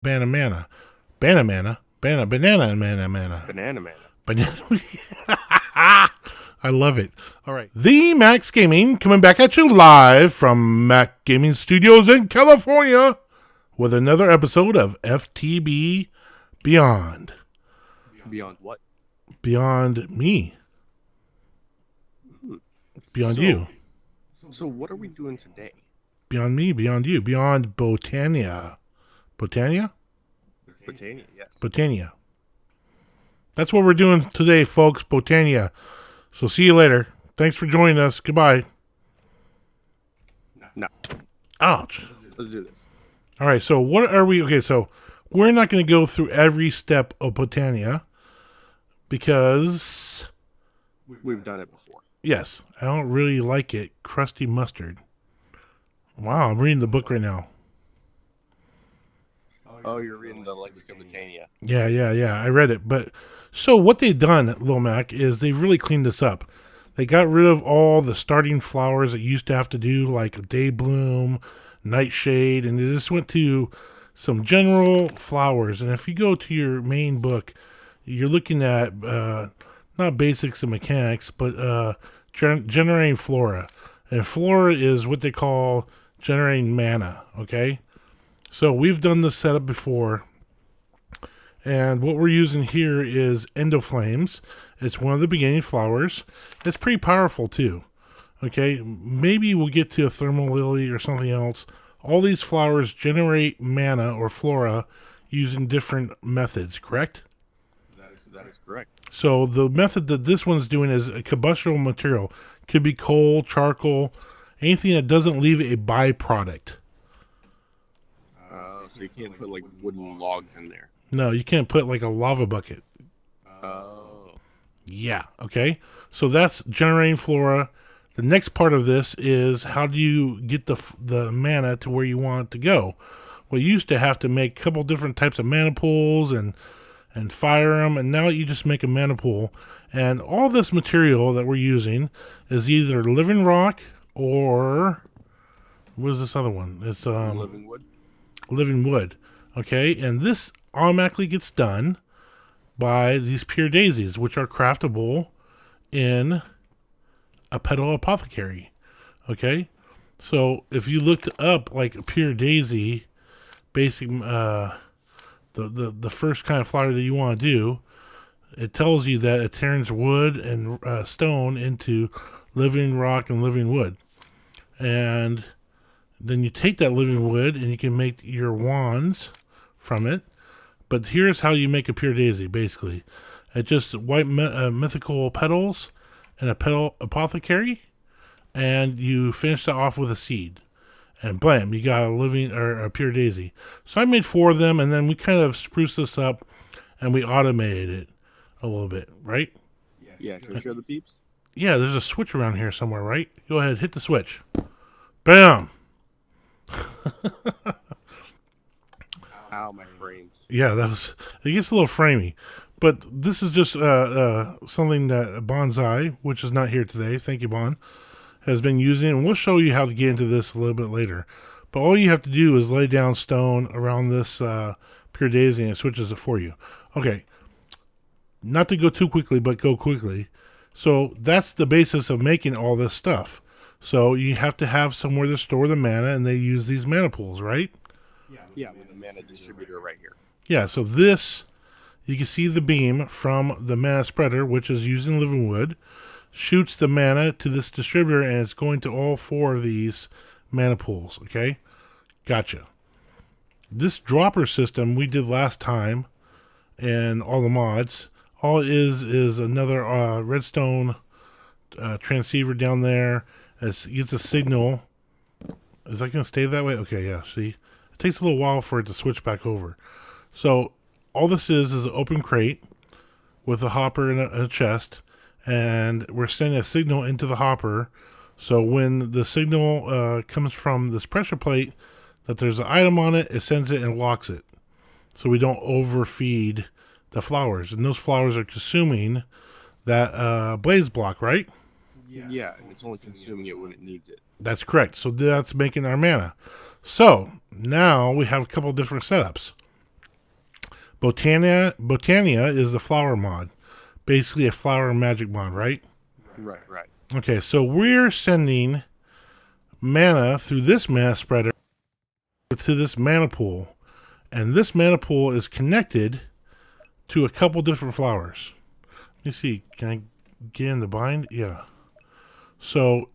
Banana. Banana. Banana mana. Banana Man. Banana. I love it. All right. The Max Gaming coming back at you live from Mac Gaming Studios in California with another episode of FTB Beyond. Beyond what? Beyond me. Beyond you. So what are we doing today? Beyond me, beyond you. Beyond Botania. Botania? Botania, yes. Botania. That's what we're doing today, folks. Botania. So see you later. Thanks for joining us. Goodbye. No. Ouch. Let's do this. All right, so what are we... Okay, so we're not going to go through every step of Botania because... We've done it before. Yes, I don't really like it. Crusty mustard. Wow, I'm reading the book right now. Oh, you're reading the Lexicon Botania. Yeah. I read it. But so what they've done, Lil Mac, is they've really cleaned this up. They got rid of all the starting flowers that you used to have to do, like day bloom, nightshade, and they just went to some general flowers. And if you go to your main book, you're looking at not basics and mechanics, but generating flora. And flora is what they call generating mana, okay? So we've done this setup before, and what we're using here is Endoflames. It's one of the beginning flowers. It's pretty powerful too, okay? Maybe we'll get to a thermal lily or something else. All these flowers generate mana or flora using different methods, correct? That is correct. So the method that this one's doing is a combustible material. Could be coal, charcoal, anything that doesn't leave a byproduct. So you can't put like wooden logs in there. No, you can't put like a lava bucket. Oh. Yeah, okay. So that's generating flora. The next part of this is how do you get the mana to where you want it to go? Well, you used to have to make a couple different types of mana pools and fire them, and now you just make a mana pool. And all this material that we're using is either living rock or what is this other one? It's Living wood. living wood. Okay, and this automatically gets done by these pure daisies, which are craftable in a petal apothecary. Okay, so if you looked up like a pure daisy, basic the first kind of flower that you want to do, it tells you that it turns wood and stone into living rock and living wood, and then you take that living wood and you can make your wands from it. But here's how you make a pure daisy, basically. It's just white mythical petals and a petal apothecary, and you finish that off with a seed. And blam, you got a living or a pure daisy. So I made 4 of them, and then we kind of spruced this up, and we automated it a little bit, right? Yeah, can we show the peeps? Yeah, there's a switch around here somewhere, right? Go ahead, hit the switch. Bam! Ow, my frames. Yeah, it gets a little framey. But this is just something that Bonsai, which is not here today, thank you, Bon, has been using. And we'll show you how to get into this a little bit later. But all you have to do is lay down stone around this pure daisy and it switches it for you. Okay, not to go too quickly, but go quickly. So that's the basis of making all this stuff. So you have to have somewhere to store the mana, and they use these mana pools, right? Yeah, with the mana distributor right here. Yeah, so this, you can see the beam from the mana spreader, which is using living wood, shoots the mana to this distributor, and it's going to all 4 of these mana pools, okay? Gotcha. This dropper system we did last time, and all the mods, all it is another redstone transceiver down there. It gets a signal. Is that going to stay that way? Okay, yeah, see? It takes a little while for it to switch back over. So all this is an open crate with a hopper and a chest, and we're sending a signal into the hopper. So when the signal comes from this pressure plate that there's an item on it, it sends it and locks it. So we don't overfeed the flowers. And those flowers are consuming that blaze block, right? Yeah, and it's only consuming it when it needs it. That's correct. So that's making our mana. So now we have a couple different setups. Botania is the flower mod. Basically a flower magic mod, right? Right. Okay, so we're sending mana through this mana spreader to this mana pool. And this mana pool is connected to a couple different flowers. Let me see. Can I get in the bind? Yeah. So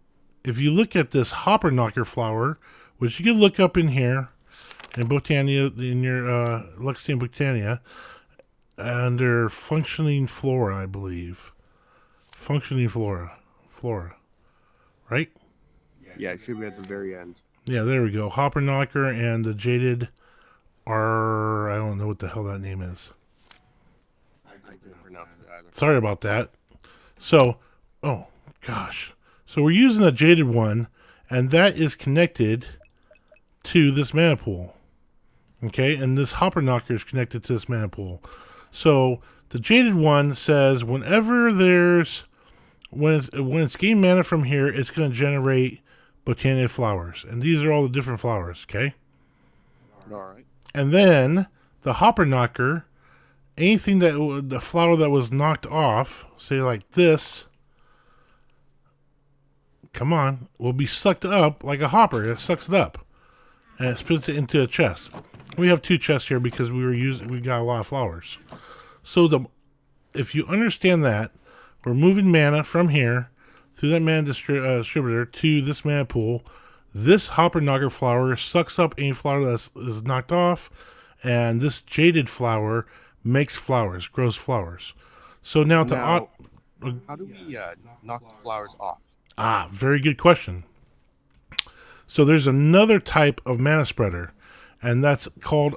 if you look at this hopper knocker flower, which you can look up in here, in Botania, in your Lexington Botania, under functioning flora, I believe. Functioning flora. Right? Yeah, it should be at the very end. Yeah, there we go. Hopper knocker and the jaded are, I don't know what the hell that name is. I couldn't pronounce it either. Sorry about that. So, oh gosh. So we're using the jaded one, and that is connected to this mana pool. Okay, and this hopper knocker is connected to this mana pool. So the jaded one says whenever when it's gained mana from here, it's going to generate Botania flowers, and these are all the different flowers. Okay. All right. And then the hopper knocker, anything the flower that was knocked off, say like this, come on, will be sucked up like a hopper. It sucks it up, and it spits it into a chest. We have 2 chests here because we got a lot of flowers. So if you understand that, we're moving mana from here through that mana distributor to this mana pool. This hopper knocker flower sucks up any flower that is knocked off, and this jaded flower makes flowers, grows flowers. So now how do we knock the flowers off? Very good question. So there's another type of mana spreader, and that's called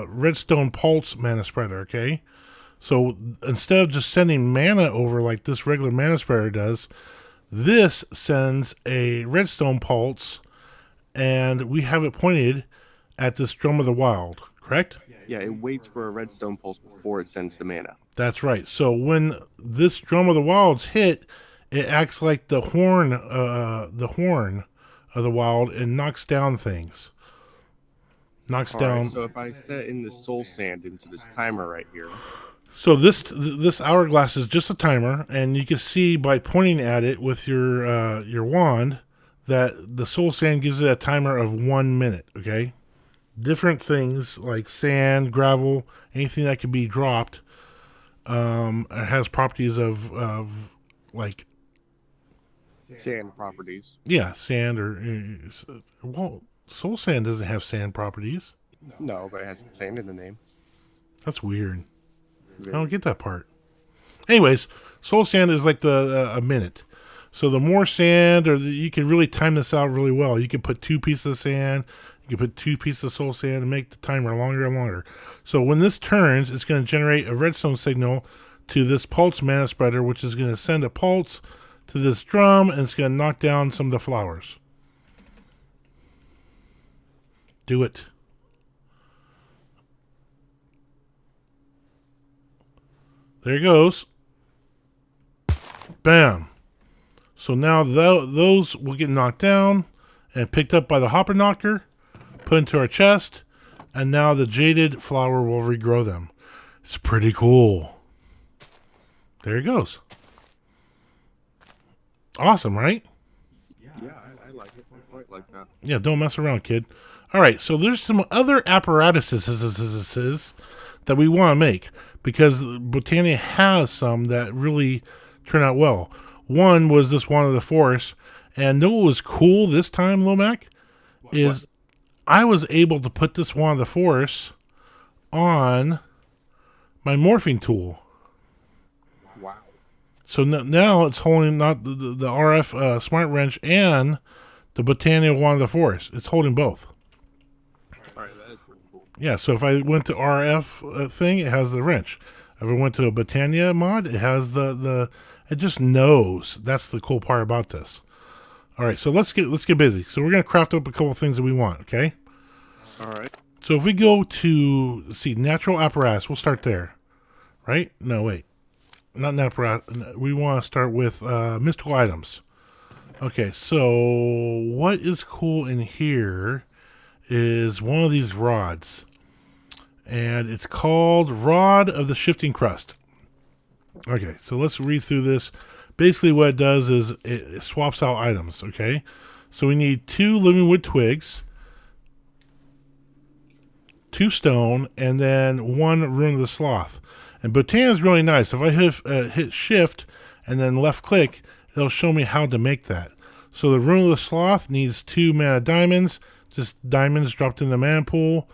Redstone Pulse mana spreader, okay? So instead of just sending mana over like this regular mana spreader does, this sends a Redstone Pulse, and we have it pointed at this Drum of the Wild, correct? Yeah, it waits for a redstone pulse before it sends the mana. That's right. So when this Drum of the Wild's hit, it acts like the horn of the wild and knocks down things. All right, so if I set in the soul sand into this timer right here. So this hourglass is just a timer, and you can see by pointing at it with your wand that the soul sand gives it a timer of 1 minute. Okay, different things like sand, gravel, anything that can be dropped. It has properties of like sand properties. Yeah, sand well, soul sand doesn't have sand properties. No, but it has sand in the name. That's weird. I don't get that part. Anyways, soul sand is like a minute. So the more sand, you can really time this out really well. You can put 2 pieces of sand, you can put 2 pieces of soul sand and make the timer longer and longer. So when this turns, it's going to generate a redstone signal to this pulse mana spreader, which is going to send a pulse to this drum, and it's going to knock down some of the flowers. Do it. There it goes. Bam. So now those will get knocked down and picked up by the hopper knocker, put into our chest, and now the jaded flower will regrow them. It's pretty cool. There it goes. Awesome, right? Yeah, I like it. I quite like that. Yeah, don't mess around, kid. All right, so there's some other apparatuses that we want to make, because Botania has some that really turn out well. One was this Wand of the Forest, and know what was cool this time, Lomac? Is I was able to put this Wand of the Forest on my morphing tool. Wow. So now it's holding not the RF Smart Wrench and the Botania Wand of the Forest. It's holding both. All right, that is pretty cool. Yeah, so if I went to RF thing, it has the wrench. If I went to a Botania mod, it has it just knows. That's the cool part about this. All right, so let's get busy. So we're gonna craft up a couple of things that we want. Okay. All right. So if we go to natural apparatus, we'll start there, right? No, wait, not natural. We want to start with mystical items. Okay, so what is cool in here is one of these rods, and it's called Rod of the Shifting Crust. Okay, so let's read through this. Basically what it does is it swaps out items, okay? So we need 2 living wood twigs, 2 stone, and then 1 rune of the sloth. And Botania is really nice. If I hit shift and then left click, it'll show me how to make that. So the rune of the sloth needs 2 mana diamonds, just diamonds dropped in the mana pool,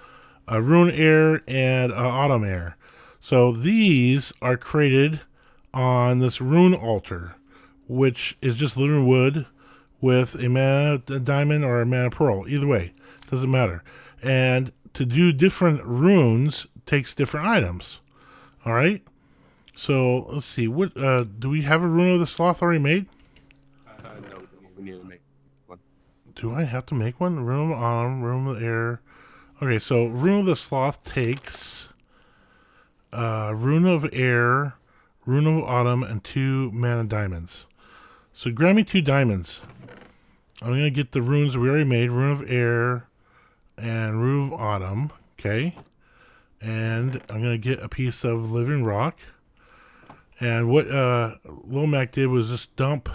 a rune air, and autumn air. So these are created on this rune altar, which is just living wood with a mana diamond or a mana pearl. Either way, doesn't matter. And to do different runes takes different items. All right. So let's see. What do we have a rune of the sloth already made? No, we need to make one. Do I have to make one? Rune of autumn, rune of air. Okay, so rune of the sloth takes rune of air, rune of autumn, and 2 mana diamonds. So grab me 2 diamonds. I'm going to get the runes we already made, rune of air and rune of autumn. Okay. And I'm going to get a piece of living rock. And what Lil Mac did was just dump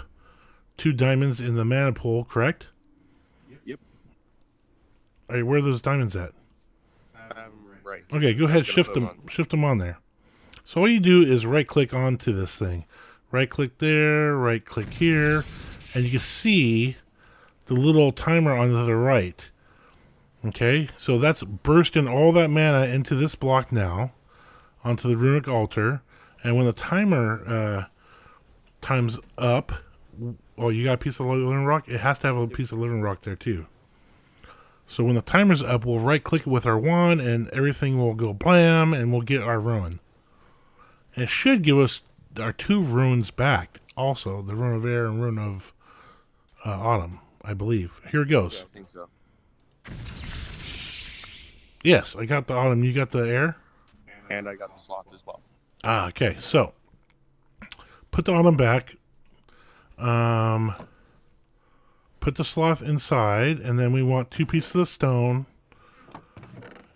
2 diamonds in the mana pool, correct? Yep. All right, where are those diamonds at? Right. Okay, go ahead, shift them on there. So all you do is right click onto this thing. Right click there, right click here, and you can see the little timer on the right. Okay, so that's bursting all that mana into this block now, onto the runic altar, and when the timer time's up, well, you got a piece of living rock, it has to have a piece of living rock there too. So when the timer's up, we'll right click it with our wand and everything will go blam and we'll get our rune. And it should give us our 2 runes back also, the rune of air and rune of autumn, I believe. Here it goes. Yeah, I think so. Yes, I got the autumn. You got the air? And I got the sloth as well. Ah, okay. So put the autumn back. Put the sloth inside, and then we want 2 pieces of stone.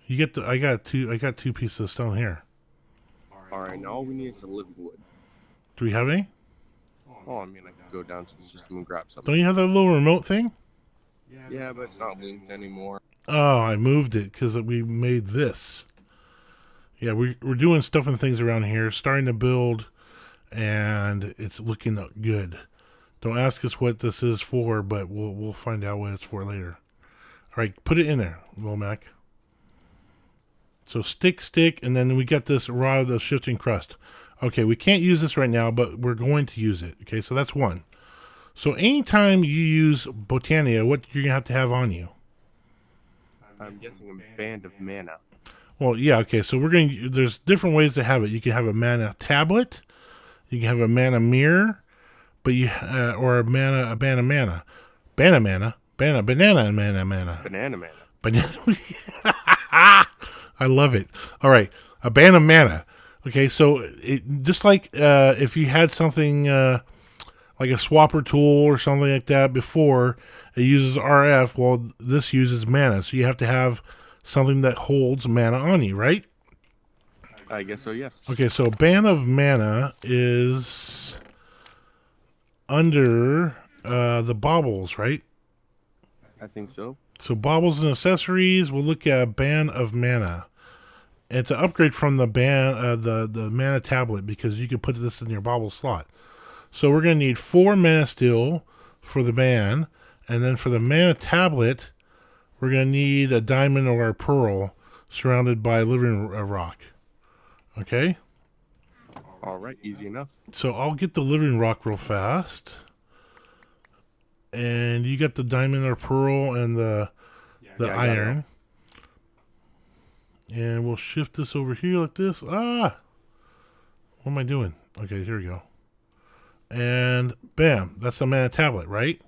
You get the. I got 2 pieces of stone here. All right, now all we need is the living wood. Do we have any? Oh, I mean, I can go down to the system and grab something. Don't you have that little remote thing? Yeah, but it's not linked anymore. Oh, I moved it because we made this. Yeah, we're doing stuff and things around here, starting to build, and it's looking good. Don't ask us what this is for, but we'll find out what it's for later. All right, put it in there, Lil Mac. So stick, and then we got this rod of the shifting crust. Okay, we can't use this right now, but we're going to use it. Okay, so that's 1. So anytime you use Botania, what you're going to have on you? I'm guessing a band of mana. Well, yeah, okay, so there's different ways to have it. You can have a mana tablet, you can have a mana mirror, but or a band of mana. Banana mana. I love it. All right, a band of mana. Okay, so it just like if you had something like a swapper tool or something like that before, it uses RF. Well, this uses mana, so you have to have something that holds mana on you, right? I guess so, yes. Okay, so band of mana is under the baubles, right? I think so. So baubles and accessories, we'll look at band of mana. And it's an upgrade from the the mana tablet because you can put this in your bauble slot. So we're going to need 4 mana steel for the band, and then for the mana tablet, we're going to need a diamond or a pearl surrounded by living rock. Okay? All right, easy enough. So I'll get the living rock real fast. And you got the diamond or pearl and the iron. And we'll shift this over here like this. Ah! What am I doing? Okay, here we go. And bam, that's the mana tablet, right?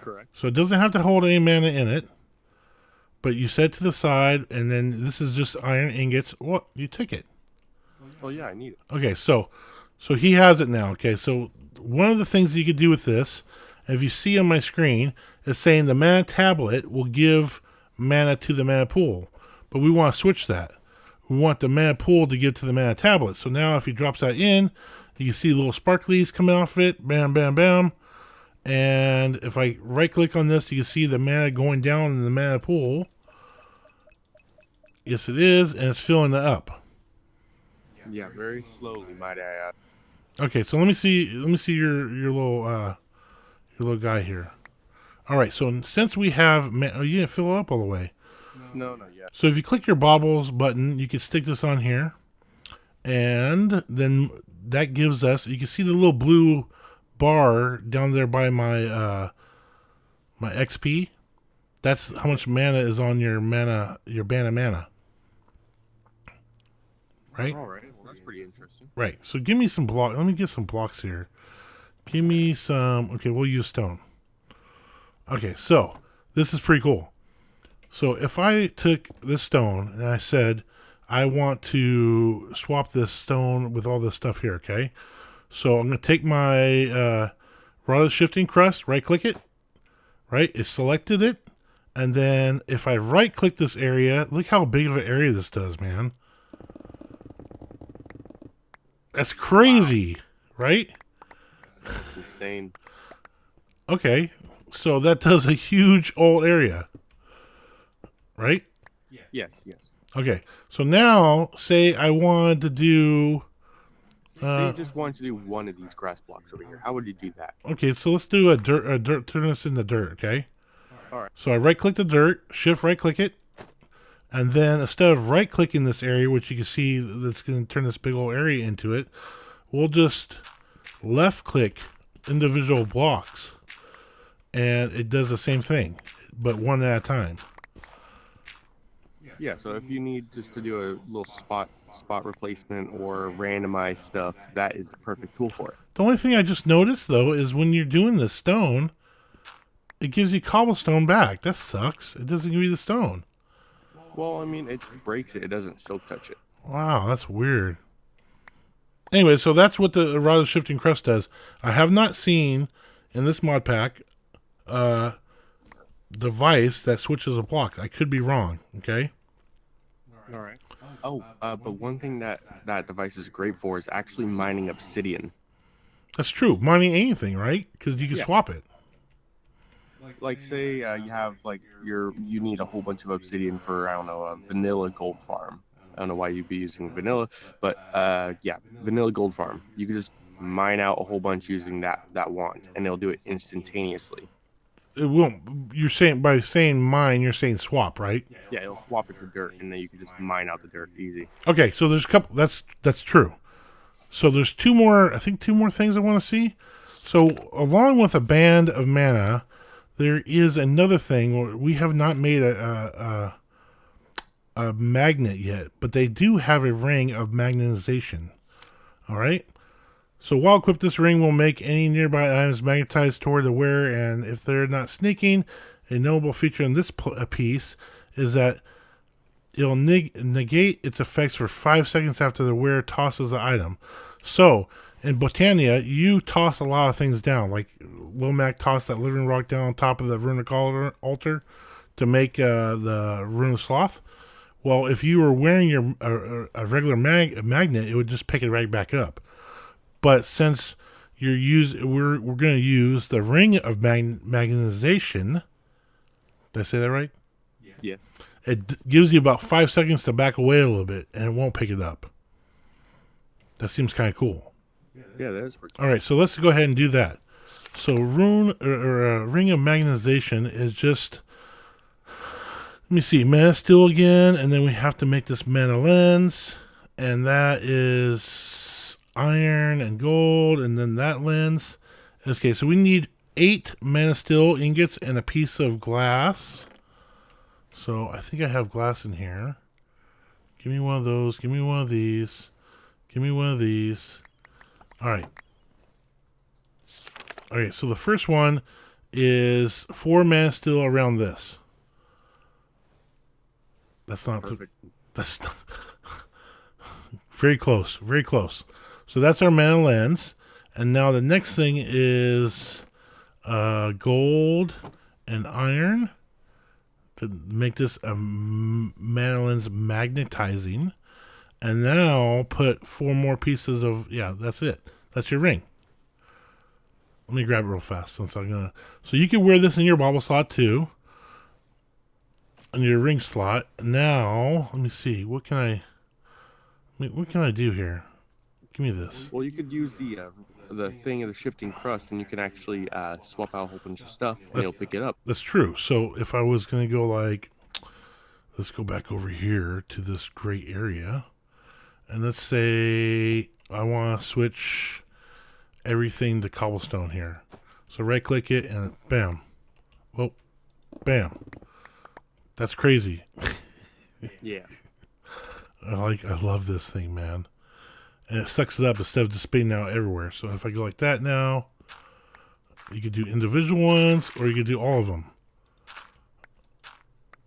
Correct. So it doesn't have to hold any mana in it. But you set to the side, and then this is just iron ingots. What? You took it. Oh, yeah, I need it. Okay, so he has it now. Okay, so one of the things you could do with this, if you see on my screen, is saying the mana tablet will give mana to the mana pool. But we want to switch that. we want the mana pool to get to the mana tablet. So now if he drops that in, you can see little sparklies coming off it. Bam, bam, bam. And if I right click on this, you can see the mana going down in the mana pool. Yes, it is, and it's filling it up. Yeah, very slowly, might I add. Okay, so let me see your little guy here. All right, so since we have you didn't fill it up all the way. No, not yet. So if you click your baubles button, you can stick this on here, and then that gives us. You can see the little blue bar down there by my my XP. That's how much mana is on your mana, your band of mana. Right? All right. Well, that's pretty interesting. Right. So give me some block. Let me get some blocks here. Give me some. Okay, we'll use stone. Okay, so this is pretty cool. So if I took this stone and I said, I want to swap this stone with all this stuff here, okay? So I'm going to take my Rod of Shifting Crust, right-click it, right? It selected it. And then if I right-click this area, look how big of an area this does, man. That's crazy, right? That's insane. Okay, so that does a huge old area, right? Yes, yes. Okay, so now say I wanted to do. Say you just wanted to do one of these grass blocks over here. How would you do that? Okay, so let's do a dirt. Turn this into dirt. Okay. All right. So I right-click the dirt, shift right-click it, and then instead of right-clicking this area, which you can see that's going to turn this big old area into it, we'll just left-click individual blocks, and it does the same thing, but one at a time. Yeah, so if you need just to do a little spot replacement or randomize stuff, that is the perfect tool for it. The only thing I just noticed, though, is when you're doing the stone, it gives you cobblestone back. That sucks. It doesn't give you the stone. Well, I mean, it breaks it. It doesn't silk touch it. Wow, that's weird. Anyway, so that's what the Rod of Shifting Crust does. I have not seen in this mod pack a device that switches a block. I could be wrong, okay? All right. Oh, but one thing that device is great for is actually mining obsidian. That's true. Mining anything, right? Because you can swap it. Like, say you have like you need a whole bunch of obsidian for, I don't know, a vanilla gold farm. I don't know why you'd be using vanilla, but yeah, vanilla gold farm. You can just mine out a whole bunch using that wand, and it'll do it instantaneously. It won't. You're saying by saying mine, you're saying swap, right? Yeah, it'll swap it to dirt, and then you can just mine out the dirt easy. Okay, so there's a couple. That's true. So there's two more. I think two more things I want to see. So along with a band of mana, there is another thing. We have not made a magnet yet, but they do have a ring of magnetization. All right. So while equipped, this ring will make any nearby items magnetized toward the wearer, and if they're not sneaking, a notable feature in this piece is that it'll negate its effects for 5 seconds after the wearer tosses the item. So in Botania, you toss a lot of things down, like Lil Mac tossed that living rock down on top of the runic altar to make the rune of sloth. Well, if you were wearing your a regular magnet, it would just pick it right back up. But since we're going to use the ring of magnetization. Did I say that right? Yes. It gives you about 5 seconds to back away a little bit, and it won't pick it up. That seems kind of cool. Yeah, that is pretty cool. All right, so let's go ahead and do that. So ring of magnetization is just, let me see, mana steel again, and then we have to make this mana lens, and that is iron and gold, and then that lens. Okay, so we need 8 mana steel ingots and a piece of glass. So I think I have glass in here. Give me one of those. Give me one of these. Give me one of these. All right. Okay, so the first one is 4 mana steel around this. That's not Perfect. That's not very close. Very close. So that's our mana lens. And now the next thing is gold and iron to make this a mana lens magnetizing. And now put 4 more pieces of, yeah, that's it. That's your ring. Let me grab it real fast. So you can wear this in your bobble slot too. In your ring slot. Now, let me see. What can I do here? Give me this. Well, you could use the thing of the shifting crust, and you can actually swap out a whole bunch of stuff, and it'll pick it up. That's true. So if I was going to go like, let's go back over here to this gray area. And let's say I want to switch everything to cobblestone here. So right click it and bam. Well, bam. That's crazy. Yeah. I love this thing, man. And it sucks it up instead of just spitting out everywhere. So if I go like that now, you could do individual ones or you could do all of them.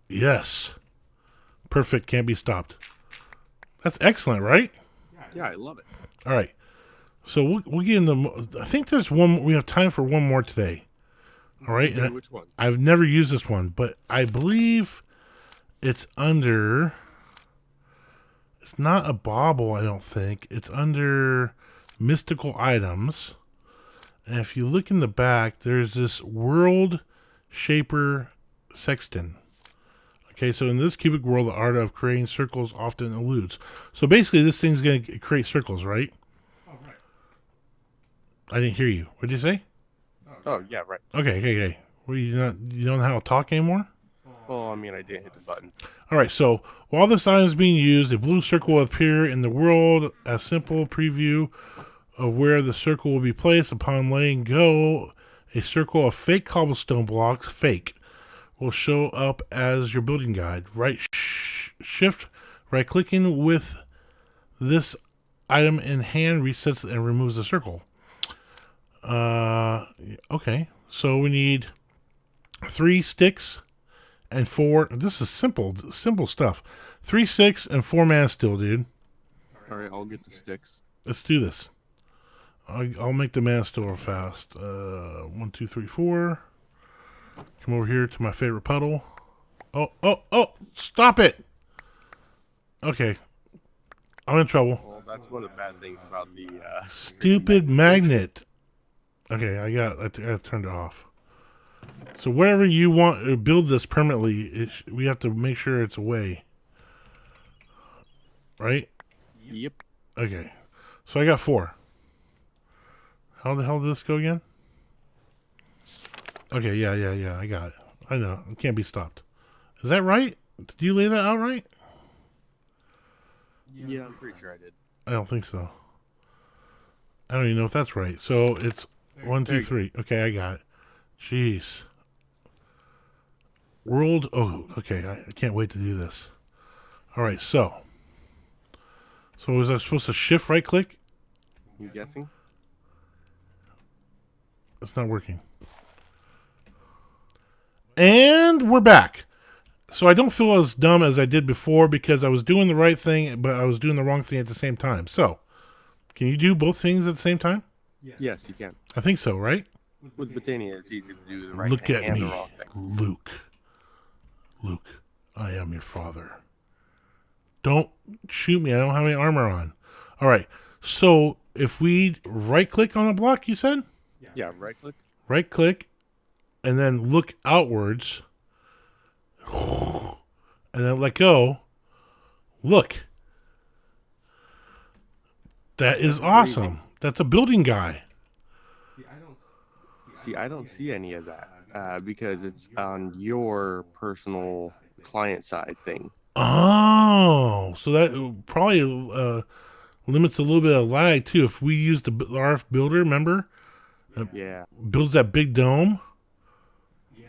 Yes. Perfect. Can't be stopped. That's excellent, right? Yeah, I love it. All right. So we'll get in the. I think there's one. We have time for one more today. All right. Okay, which one? I've never used this one, but I believe it's under. It's not a bauble, I don't think. It's under mystical items. And if you look in the back, there's this world shaper sextant. Okay, so in this cubic world, the art of creating circles often eludes. So basically, this thing's going to create circles, right? Oh, right. I didn't hear you. What did you say? Oh, yeah, right. Okay. Well, you don't know how to talk anymore? Well, I mean, I didn't hit the button. All right, so while this item is being used, a blue circle will appear in the world. A simple preview of where the circle will be placed upon letting go. A circle of fake cobblestone blocks, fake, will show up as your building guide. Shift, right clicking with this item in hand resets and removes the circle. Okay, so we need 3 sticks and 4. This is simple stuff. 3 sticks and 4 mana steel, dude. All right, I'll get the sticks. Let's do this. I'll make the mana steel real fast. 1, 2, 3, 4. Come over here to my favorite puddle. Oh! Stop it! Okay, I'm in trouble. Well, that's one of the bad things about the Stupid magnet. Okay, I turned it off. So wherever you want to build this permanently, we have to make sure it's away. Right? Yep. Okay. So I got 4. How the hell did this go again? Okay, yeah. I got it. I know. It can't be stopped. Is that right? Did you lay that out right? Yeah, I'm pretty sure I did. I don't think so. I don't even know if that's right. So it's 1, 2, 3. Okay, I got it. Jeez. World. Oh, okay. I can't wait to do this. All right. So was I supposed to shift right click? You guessing? It's not working. And we're back. So I don't feel as dumb as I did before because I was doing the right thing, but I was doing the wrong thing at the same time. So, can you do both things at the same time? Yes, you can. I think so, right? With Botania, it's easy to do the right Look thing at and me, the wrong thing. Luke, I am your father. Don't shoot me. I don't have any armor on. All right. So if we right click on a block, you said? Yeah, right click. Right click and then look outwards and then let go. Look. That is awesome. That's a building guy. See, I don't see any of that because it's on your personal client side thing. Oh, so that probably limits a little bit of lag too. If we use the RF builder, remember? Yeah. Builds that big dome.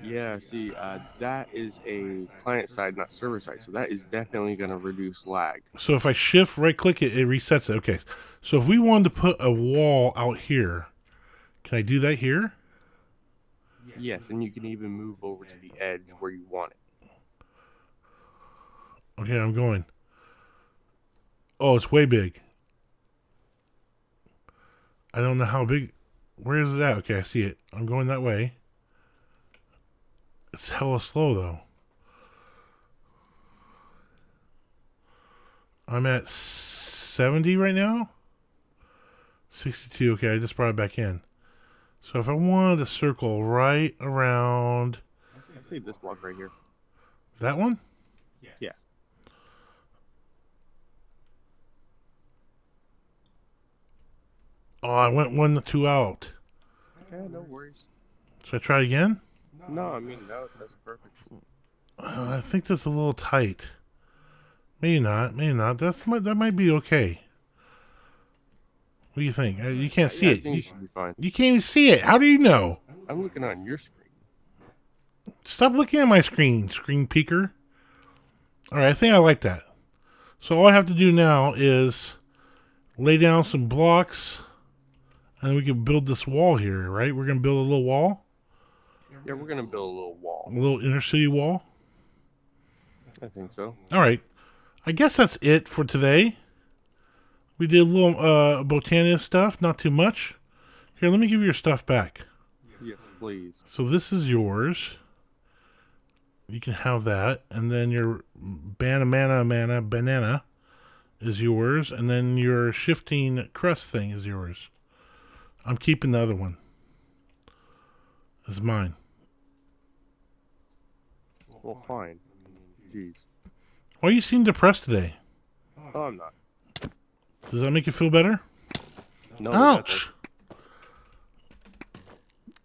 Yeah, see, that is a client side, not server side. So that is definitely going to reduce lag. So if I shift right click it, it resets it. Okay. So if we wanted to put a wall out here, can I do that here? Yes, and you can even move over to the edge where you want it. Okay, I'm going. Oh, it's way big. I don't know how big. Where is it at? Okay, I see it. I'm going that way. It's hella slow, though. I'm at 70 right now. 62. Okay, I just brought it back in. So if I wanted to circle right around I say this block right here. that one? Yeah. Oh, I went 1 to 2 out. Yeah, no worries. Should I try again? No, I mean, no, that's perfect. I think that's a little tight. Maybe not. Maybe not. That might be okay. What do you think? You can't see Yeah, I it. think you should be fine. You can't even see it. How do you know? I'm looking on your screen. Stop looking at my screen peeker. All right, I think I like that. So all I have to do now is lay down some blocks, and we can build this wall here, right? We're going to build a little wall. Yeah, we're going to build a little wall. A little inner city wall. I think so. All right. I guess that's it for today. We did a little Botania stuff, not too much. Here, let me give you your stuff back. Yes, please. So this is yours. You can have that. And then your banana is yours. And then your shifting crust thing is yours. I'm keeping the other one. It's mine. Well, fine. Jeez. Why you seem depressed today? Oh, I'm not. Does that make you feel better? No. Ouch!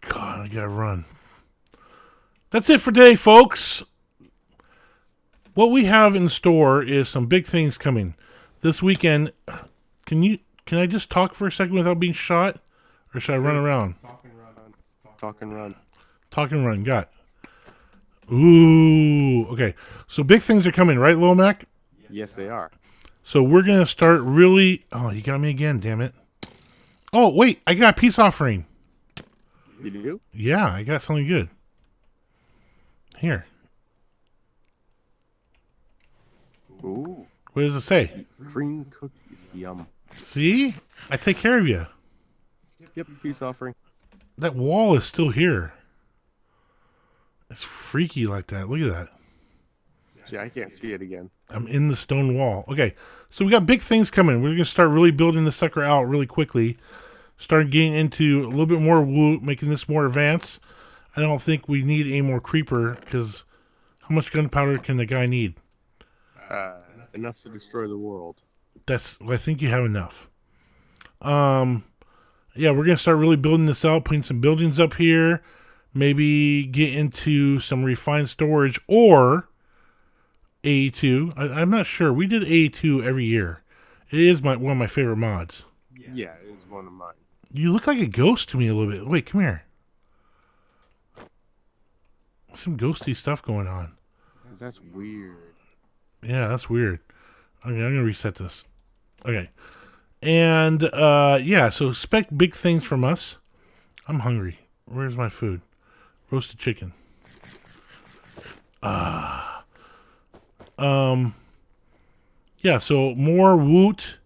God, I gotta run. That's it for today, folks. What we have in store is some big things coming this weekend. Can I just talk for a second without being shot, or should I run around? Talk and run. Talk and run. Talk and run. Got. Ooh. Okay. So big things are coming, right, Lil Mac? Yes, they are. So we're gonna start really. Oh, you got me again. Damn it. Oh wait, I got a peace offering. You do? Yeah, I got something good. Here. Ooh. What does it say? Cream cookies. Yum. See? I take care of you. Yep, peace offering. That wall is still here. It's freaky like that. Look at that. See, I can't see it again. I'm in the stone wall. Okay, so we got big things coming. We're going to start really building the sucker out really quickly. Start getting into a little bit more woot, making this more advanced. I don't think we need any more creeper, because how much gunpowder can the guy need? Enough to destroy the world. I think you have enough. Yeah, we're going to start really building this out, putting some buildings up here. Maybe get into some refined storage or A2. I'm not sure. We did A2 every year. It is one of my favorite mods. Yeah, it's one of mine. You look like a ghost to me a little bit. Wait, come here. Some ghosty stuff going on. That's weird. Yeah, that's weird. Okay, I'm going to reset this. Okay. And, yeah, so expect big things from us. I'm hungry. Where's my food? Roasted chicken. Yeah, so more woot,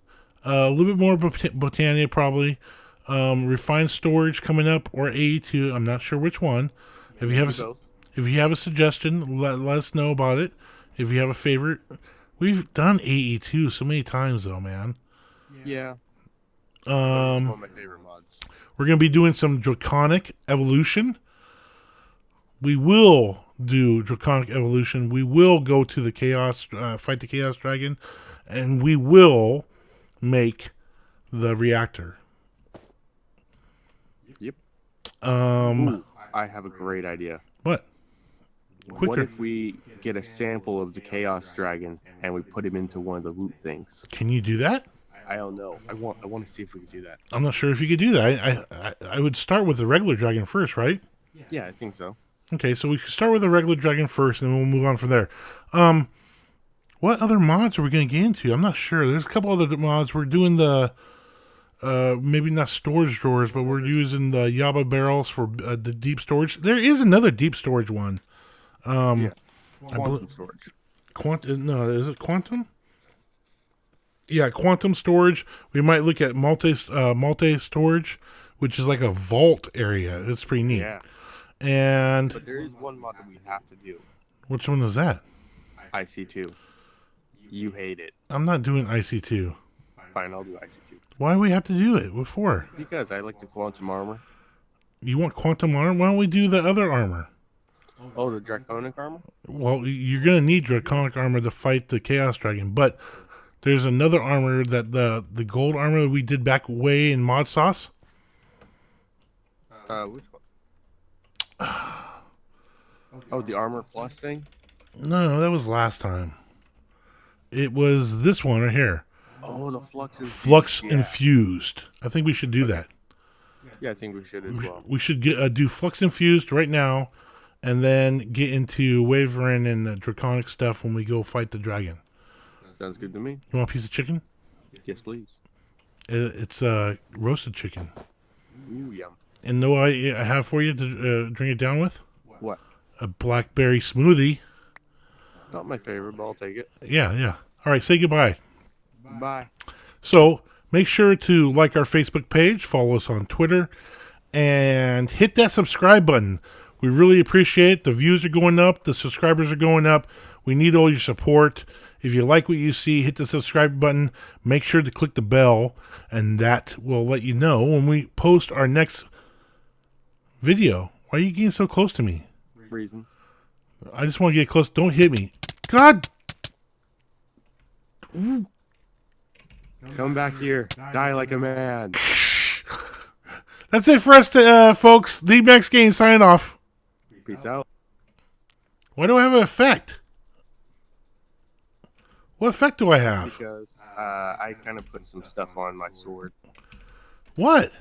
a little bit more Botania probably, refined storage coming up, or A2. I'm not sure which one. If you have a suggestion, let us know about it. If you have a favorite, we've done AE2 so many times though, man. Yeah. It's one of my favorite mods. We're gonna be doing some Draconic Evolution. We will do Draconic Evolution. We will go to the Chaos, fight the Chaos Dragon, and we will make the reactor. Yep. Ooh, I have a great idea. What? Quicker. What if we get a sample of the Chaos Dragon and we put him into one of the root things? Can you do that? I don't know. I want to see if we can do that. I'm not sure if you could do that. I would start with the regular dragon first, right? Yeah, I think so. Okay, so we could start with the regular dragon first, and then we'll move on from there. What other mods are we going to get into? I'm not sure. There's a couple other mods. We're doing the, maybe not storage drawers, but we're using the Yaba barrels for the deep storage. There is another deep storage one. Yeah. Quantum storage. No, is it quantum? Yeah, quantum storage. We might look at multi storage, which is like a vault area. It's pretty neat. Yeah. But there is one mod that we have to do. Which one is that? IC2. You hate it. I'm not doing IC2. Fine, I'll do IC2. Why do we have to do it? What for? Because I like the quantum armor. You want quantum armor? Why don't we do the other armor? Oh, the draconic armor? Well, you're going to need draconic armor to fight the Chaos Dragon, but there's another armor that the gold armor that we did back way in Mod Sauce. Which one? Oh, the armor plus thing? No, that was last time. It was this one right here. Oh, the flux infused. Flux infused. I think we should do that. Yeah, I think we should as well. We should do flux infused right now, and then get into Wyvern and the draconic stuff when we go fight the dragon. Sounds good to me. You want a piece of chicken? Yes, please. It's roasted chicken. Ooh, yum. And know what I have for you to drink it down with? What? A blackberry smoothie. Not my favorite, but I'll take it. Yeah. All right, say goodbye. Bye. So make sure to like our Facebook page, follow us on Twitter, and hit that subscribe button. We really appreciate it. The views are going up. The subscribers are going up. We need all your support. If you like what you see, hit the subscribe button. Make sure to click the bell, and that will let you know when we post our next video. Why are you getting so close to me? Reasons. I just want to get close. Don't hit me. God. Come back here. Die like a man. That's it for us, folks. The Max Game signing off. Peace out. Why do I have an effect? What effect do I have? Because I kind of put some stuff on my sword. What?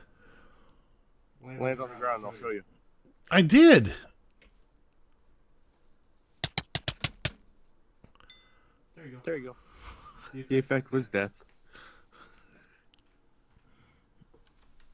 Land on the ground, I'll show you. I did. There you go. The effect was death.